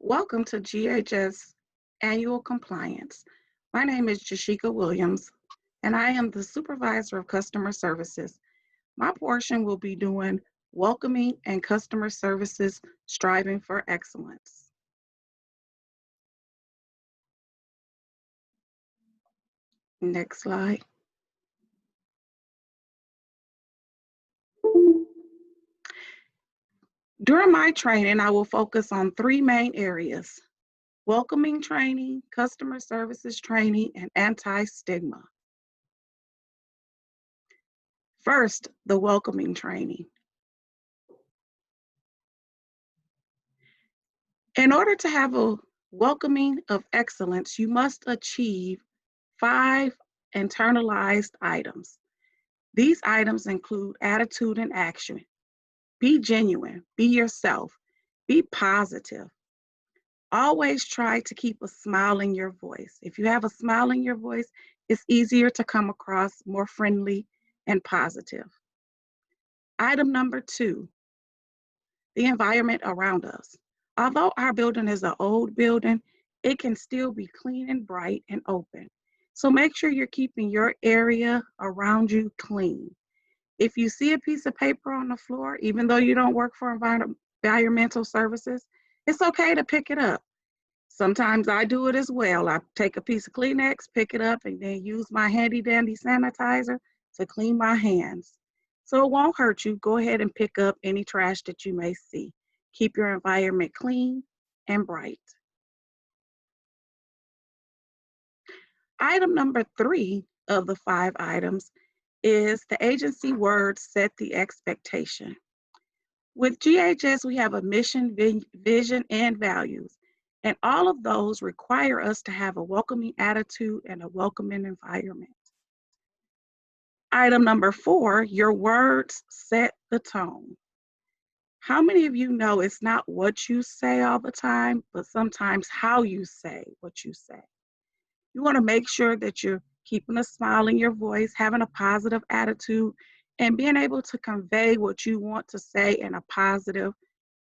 Welcome to GHS Annual Compliance. My name is Jashika Williams, and I am the Supervisor of Customer Services. My portion will be doing welcoming and customer services striving for excellence. Next slide. During my training, I will focus on three main areas: welcoming training, customer services training, and anti-stigma. First, the welcoming training. In order to have a welcoming of excellence, you must achieve 5 internalized items. These items include attitude and action. Be genuine, be yourself, be positive. Always try to keep a smile in your voice. If you have a smile in your voice, it's easier to come across more friendly and positive. Item number 2, the environment around us. Although our building is an old building, it can still be clean and bright and open. So make sure you're keeping your area around you clean. If you see a piece of paper on the floor, even though you don't work for environmental services, it's okay to pick it up. Sometimes I do it as well. I take a piece of Kleenex, pick it up, and then use my handy dandy sanitizer to clean my hands. So it won't hurt you. Go ahead and pick up any trash that you may see. Keep your environment clean and bright. Item number 3 of the 5 items is the agency words set the expectation. With GHS, we have a mission, vision, and values, and all of those require us to have a welcoming attitude and a welcoming environment. Item number 4, your words set the tone. How many of you know it's not what you say all the time, but sometimes how you say what you say? You want to make sure that you're keeping a smile in your voice, having a positive attitude, and being able to convey what you want to say in a positive,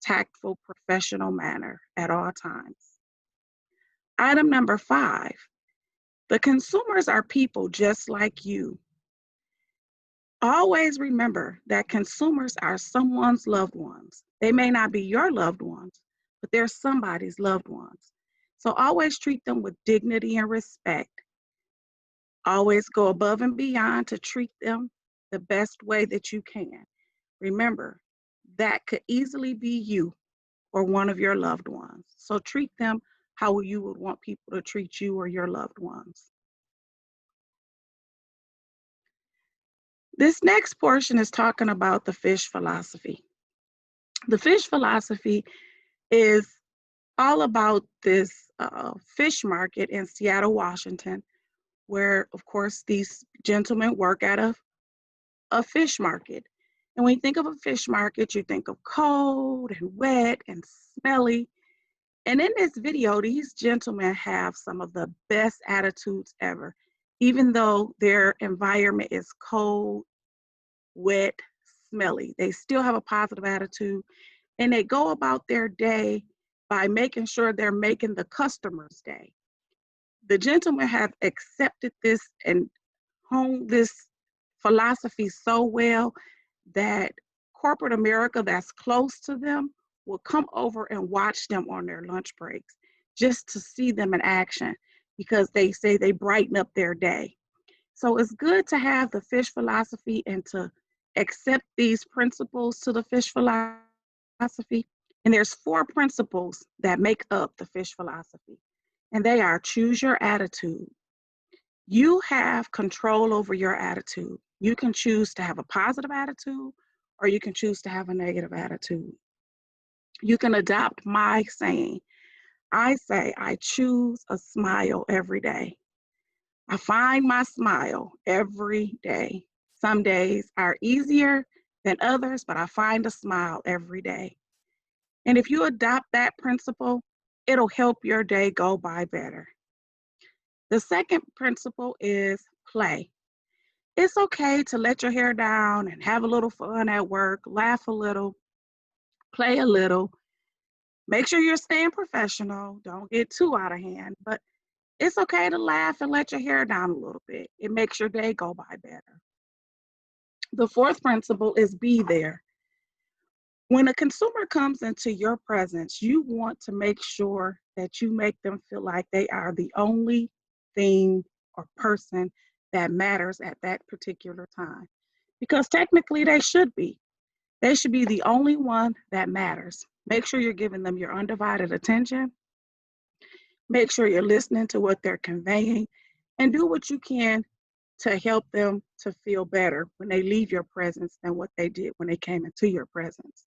tactful, professional manner at all times. Item number 5, the consumers are people just like you. Always remember that consumers are someone's loved ones. They may not be your loved ones, but they're somebody's loved ones. So always treat them with dignity and respect. Always go above and beyond to treat them the best way that you can. Remember, that could easily be you or one of your loved ones. So treat them how you would want people to treat you or your loved ones. This next portion is talking about the fish philosophy. The fish philosophy is all about this fish market in Seattle, Washington, where, of course, these gentlemen work at a fish market. And when you think of a fish market, you think of cold and wet and smelly. And in this video, these gentlemen have some of the best attitudes ever. Even though their environment is cold, wet, smelly, they still have a positive attitude. And they go about their day by making sure they're making the customer's day. The gentlemen have accepted this and honed this philosophy so well that corporate America that's close to them will come over and watch them on their lunch breaks just to see them in action because they say they brighten up their day. So it's good to have the fish philosophy and to accept these principles to the fish philosophy. And there's 4 principles that make up the fish philosophy. And they are: choose your attitude. You have control over your attitude. You can choose to have a positive attitude or you can choose to have a negative attitude. You can adopt my saying. I say I choose a smile every day. I find my smile every day. Some days are easier than others, but I find a smile every day. And if you adopt that principle, it'll help your day go by better. The second principle is play. It's okay to let your hair down and have a little fun at work, laugh a little, play a little. Make sure you're staying professional. Don't get too out of hand, but it's okay to laugh and let your hair down a little bit. It makes your day go by better. The fourth principle is be there. When a consumer comes into your presence, you want to make sure that you make them feel like they are the only thing or person that matters at that particular time. Because technically they should be. They should be the only one that matters. Make sure you're giving them your undivided attention. Make sure you're listening to what they're conveying and do what you can to help them to feel better when they leave your presence than what they did when they came into your presence.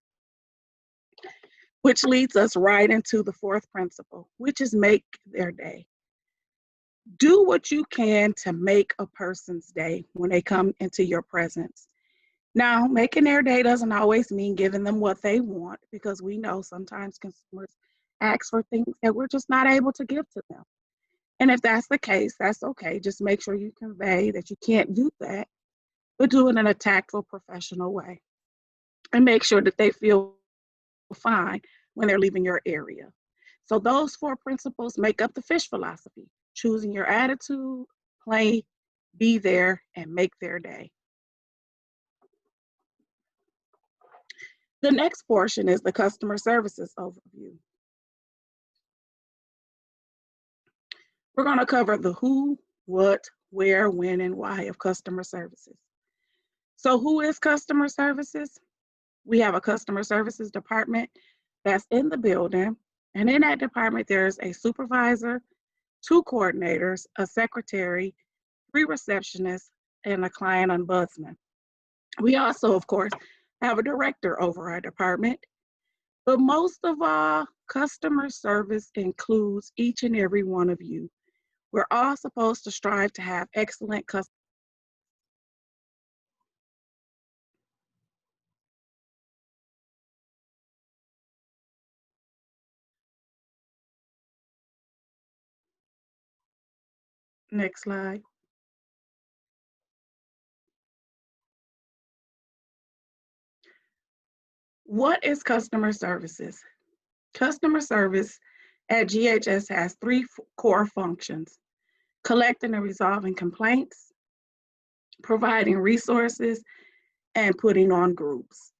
Which leads us right into the fourth principle, which is make their day. Do what you can to make a person's day when they come into your presence. Now, making their day doesn't always mean giving them what they want, because we know sometimes consumers ask for things that we're just not able to give to them. And if that's the case, that's okay. Just make sure you convey that you can't do that, but do it in a tactful, professional way. And make sure that they feel fine when they're leaving your area. So those four principles make up the fish philosophy: choosing your attitude, play, be there, and make their day. The next portion is the customer services overview. We're going to cover the who, what, where, when, and why of customer services. So who is customer services? We have a customer services department that's in the building. And in that department, there's a supervisor, 2 coordinators, a secretary, 3 receptionists, and a client ombudsman. We also, of course, have a director over our department. But most of all, customer service includes each and every one of you. We're all supposed to strive to have excellent customer. Next slide. What is customer services? Customer service at GHS has 3 core functions: collecting and resolving complaints, providing resources, and putting on groups.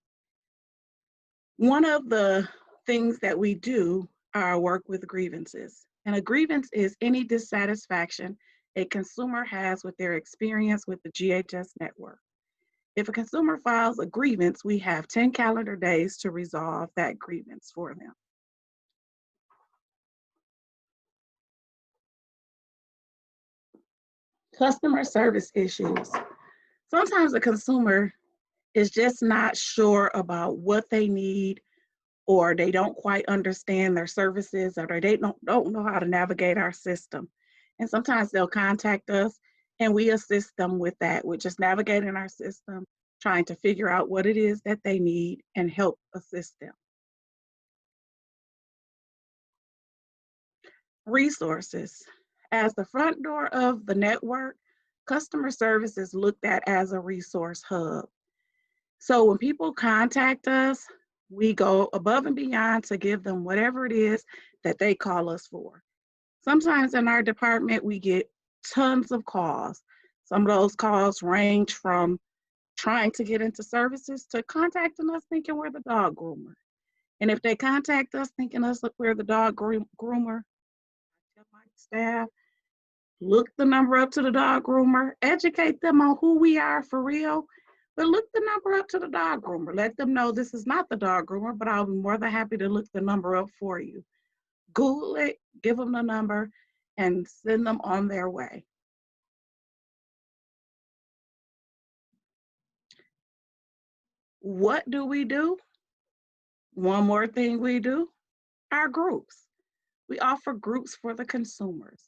One of the things that we do are work with grievances. And a grievance is any dissatisfaction a consumer has with their experience with the GHS network. If a consumer files a grievance, we have 10 calendar days to resolve that grievance for them. Customer service issues. Sometimes a consumer is just not sure about what they need, or they don't quite understand their services, or they don't know how to navigate our system. And sometimes they'll contact us and we assist them with that, with just navigating our system, trying to figure out what it is that they need and help assist them. Resources. As the front door of the network, customer service is looked at as a resource hub. So when people contact us, we go above and beyond to give them whatever it is that they call us for. Sometimes in our department, we get tons of calls. Some of those calls range from trying to get into services to contacting us thinking we're the dog groomer. And if they contact us thinking us we're the dog groomer, I tell my staff, look the number up to the dog groomer, educate them on who we are for real, but look the number up to the dog groomer. Let them know this is not the dog groomer, but I'll be more than happy to look the number up for you. Google it, give them the number, and send them on their way. What do we do? One more thing we do, our groups. We offer groups for the consumers.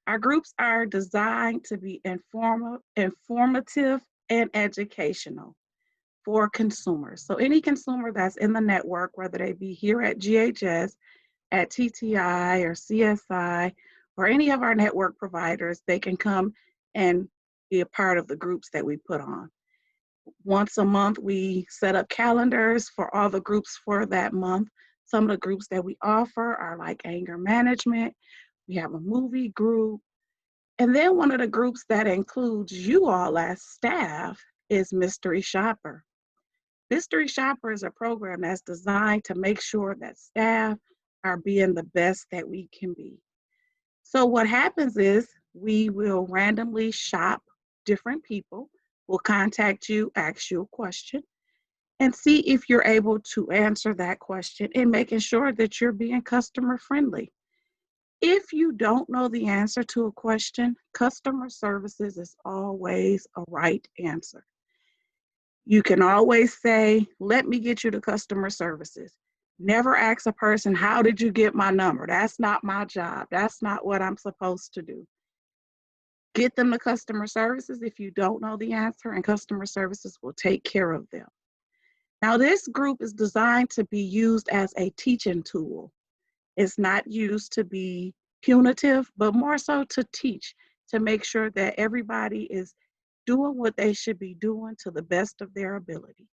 Our groups are designed to be informative and educational for consumers. So any consumer that's in the network, whether they be here at GHS, at TTI or CSI, or any of our network providers, they can come and be a part of the groups that we put on. Once a month, we set up calendars for all the groups for that month Some of the groups that we offer are like anger management. We have a movie group. And then one of the groups that includes you all as staff is Mystery Shopper. Mystery Shopper is a program that's designed to make sure that staff are being the best that we can be. So what happens is we will randomly shop different people. We'll contact you, ask you a question, and see if you're able to answer that question and making sure that you're being customer friendly. If you don't know the answer to a question, customer services is always a right answer. You can always say, let me get you to customer services. Never ask a person, how did you get my number? That's not my job. That's not what I'm supposed to do. Get them to customer services if you don't know the answer, and customer services will take care of them. Now, this group is designed to be used as a teaching tool. It's not used to be punitive, but more so to teach, to make sure that everybody is doing what they should be doing to the best of their ability.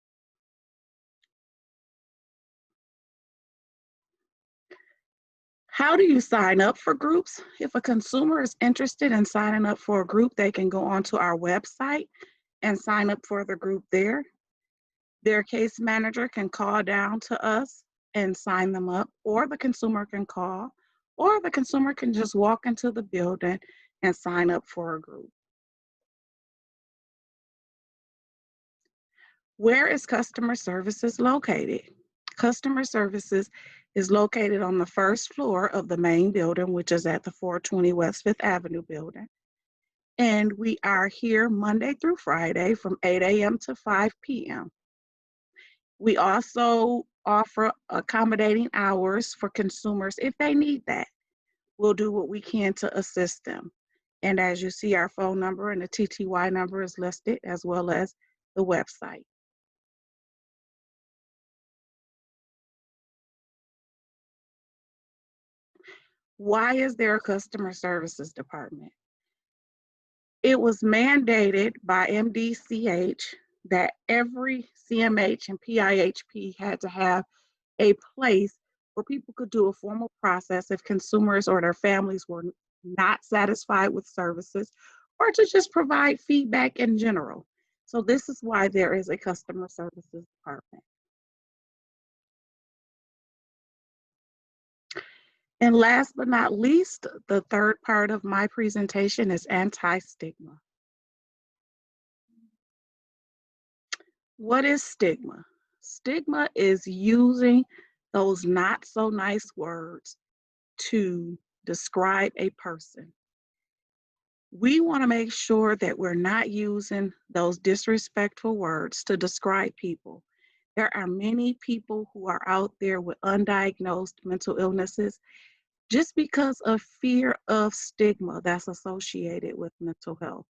How do you sign up for groups? If a consumer is interested in signing up for a group, they can go onto our website and sign up for the group there. Their case manager can call down to us and sign them up, or the consumer can call, or the consumer can just walk into the building and sign up for a group. Where is customer services located? Customer services is located on the first floor of the main building, which is at the 420 West Fifth Avenue building. And we are here Monday through Friday from 8 a.m. to 5 p.m. We also offer accommodating hours for consumers if they need that. We'll do what we can to assist them. And as you see, our phone number and the TTY number is listed, as well as the website. Why is there a customer services department? It was mandated by MDCH that every CMH and PIHP had to have a place where people could do a formal process if consumers or their families were not satisfied with services, or to just provide feedback in general. So this is why there is a customer services department. And last but not least, the third part of my presentation is anti-stigma. What is stigma? Stigma is using those not so nice words to describe a person. We want to make sure that we're not using those disrespectful words to describe people. There are many people who are out there with undiagnosed mental illnesses just because of fear of stigma that's associated with mental health.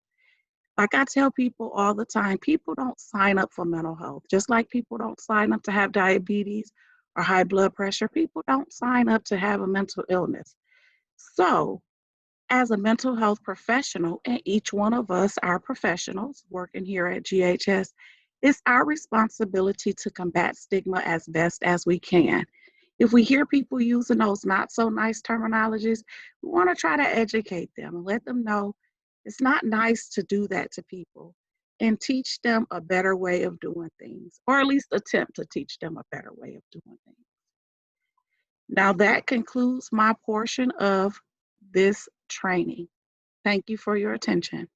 Like I tell people all the time, people don't sign up for mental health. Just like people don't sign up to have diabetes or high blood pressure, people don't sign up to have a mental illness. So, as a mental health professional, and each one of us are professionals working here at GHS, it's our responsibility to combat stigma as best as we can. If we hear people using those not so nice terminologies, we want to try to educate them and let them know it's not nice to do that to people, and teach them a better way of doing things, or at least attempt to teach them a better way of doing things. Now that concludes my portion of this training. Thank you for your attention.